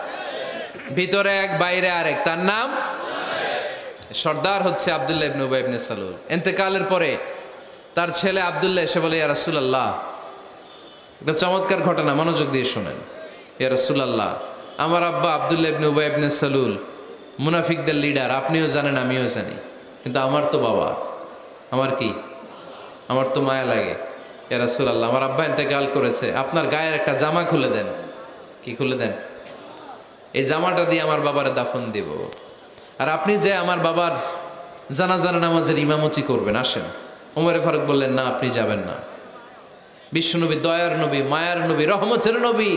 ভিতরে এক, বাইরে আরেক, তার নাম সর্দার হচ্ছে আব্দুল্লাহ ইবনে উবাই ইবনে সালুল। ইন্তেকালের পরে তার ছেলে আব্দুল্লাহ এসে বলে, ইয়া রাসূলুল্লাহ, একটা চমৎকার ঘটনা, মনোযোগ দিয়ে শোনেন। ইয়া রাসূলুল্লাহ, আমার আব্বা আব্দুল্লাহ ইবনে উবাই ইবনে সালুল মুনাফিকদের লিডার, আপনিও জানেন আমিও জানি, কিন্তু আমার তো বাবা, আমার কি, আমার তো মায়া লাগে। ইয়া রাসূলুল্লাহ, আমার আব্বা ইন্তেকাল করেছে, আপনার গায়ের একটা জামা খুলে দেন। কি খুলে দেন? এই জামাটা দিয়ে আমার বাবারে দাফন দিব, আর আপনি যে আমার বাবার জানাজার নামাজের ইমামতি করবেন, আসেন। ওমরে ফারুক বললেন, না, আপনি যাবেন না। বিশ্বনবী দয়ার নবী, মায়ার নবী, রহমতের নবী,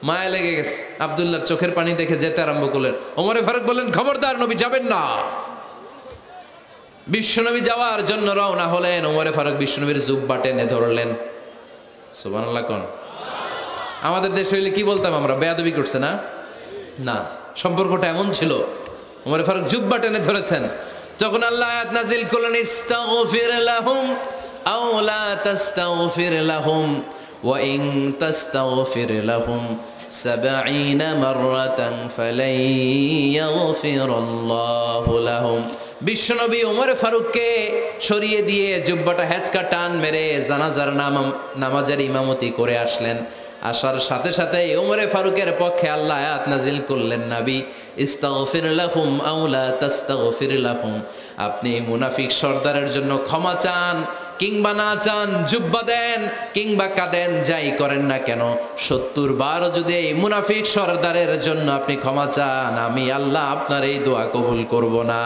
মায়া লেগে গেছে, আব্দুল্লাহর চোখের পানি দেখে যেতে আরম্ভ করলেন। ওমরে ফারুক বললেন, খবরদার, নবী যাবেন না। বিশ্বনবী যাওয়ার জন্য রওনা হলেন। ওমরে ফারুক বিশ্বনবীর জুব্বা টেনে ধরলেন। সুবহানাল্লাহ কোন? আমাদের দেশে হইলে কি বলতাম আমরা? বেয়াদবি করছে না? না, সম্পর্কটা এমন ছিল। ওমরে ফারুক জুব্বা টেনে ধরেছেন। তখন আল্লাহ আয়াত নাজিল করলেন, ইস্তাগফির লাহুম আও লা তাস্তাগফির লাহুম ওয়া ইন তাস্তাগফির লাহুম 70 মাররাতান ফালাই ইয়াগফিরুল্লাহু লাহুম। বিশ্বনবী ওমর ফারুককে সরিয়ে দিয়ে জুব্বাটা হেঁচকা টান মেরে জানাজার নামাজের ইমামতি করে আসলেন। আসার সাথে সাথে ওমরে ফারুকের পক্ষে আল্লাহ আয়াত নাজিল করলেন, নবী, ইস্তাগফির লাহুম আও লা তাস্তাগফির লাহুম, আপনি মুনাফিক সর্দারের জন্য ক্ষমা চান কিংবা নাচান, জুব্বা দেন, কিংবা কাঁদেন, যাই করেন না কেন, 70 বার যদি এই মুনাফিক সরদারের জন্য আপনি ক্ষমা চান, আমি আল্লাহ আপনার এই দোয়া কবুল করব না।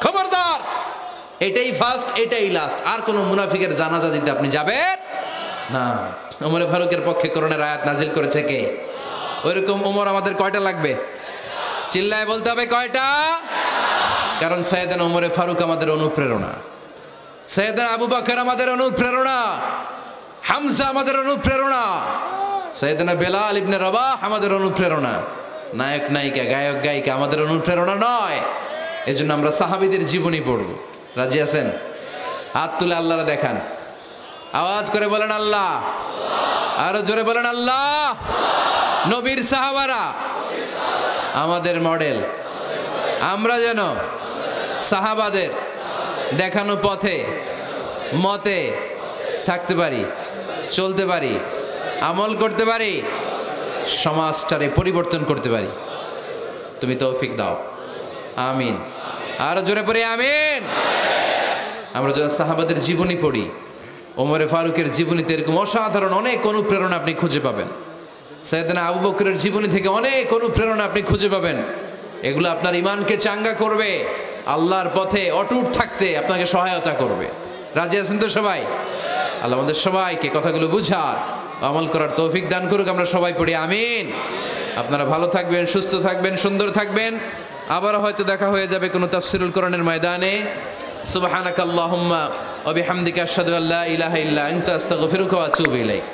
খবরদার, এটাই ফার্স্ট, এটাই লাস্ট। আর কোন মুনাফিকের জানাজা দিতে আপনি যাবেন না। ওমরে ফারুকের পক্ষে করোনার আয়াত নাজিল করেছে কে? ওইরকম ওমর আমাদের কয়টা লাগবে? চিল্লায় বলতে হবে কয়টা? কারণ সাইয়েদনা ওমরে ফারুক আমাদের অনুপ্রেরণা, সাইয়েদনা আবু বকর আমাদের অনুপ্রেরণা, হামজা আমাদের অনুপ্রেরণা, সাইয়েদনা বেলাল ইবনে রবাহ আমাদের অনুপ্রেরণা। নায়ক নায়িকা, গায়ক গায়িকা আমাদের অনুপ্রেরণা নয়। এজন্য আমরা সাহাবীদের জীবনী পড়ব। রাজি আছেন? হাত তুলে আল্লাহরে দেখান, আওয়াজ করে বলেন আল্লাহ, আরো জোরে বলেন আল্লাহ। নবীর সাহাবারা আমাদের মডেল, আমরা যেন সাহাবাদের দেখানো পথে মতে থাকতে পারি, চলতে পারি, আমল করতে পারি, সমাজটারে পরিবর্তন করতে পারি। তুমি তৌফিক দাও, আমিন। আরো জোরে পড়ি আমিন। আমরা যখন সাহাবাদের জীবনী পড়ি, ওমরে ফারুকের জীবনীতে এরকম অসাধারণ অনেক অনুপ্রেরণা আপনি খুঁজে পাবেন। সাইয়েদনা আবু বকরের জীবনী থেকে অনেক অনুপ্রেরণা আপনি খুঁজে পাবেন। এগুলো আপনার ইমানকে চাঙ্গা করবে, আল্লাহর পথে অটুট থাকতে আপনাকে সহায়তা করবে। রাজি আছেন তো সবাই? আল্লাহ আমাদের সবাইকে কথাগুলো বুঝার, আমল করার তৌফিক দান করুক। আমরা সবাই পড়ি আমিন। আপনারা ভালো থাকবেন, সুস্থ থাকবেন, সুন্দর থাকবেন। আবার হয়তো দেখা হয়ে যাবে কোনো তাফসিরুল কোরআনের ময়দানে। সুবহানাকাল্লাহুম্মা ওয়া বিহামদিকা আশহাদু আল্লা ইলাহা ইল্লা আনতা আস্তাগফিরুকা ওয়া আতুবু ইলাইক।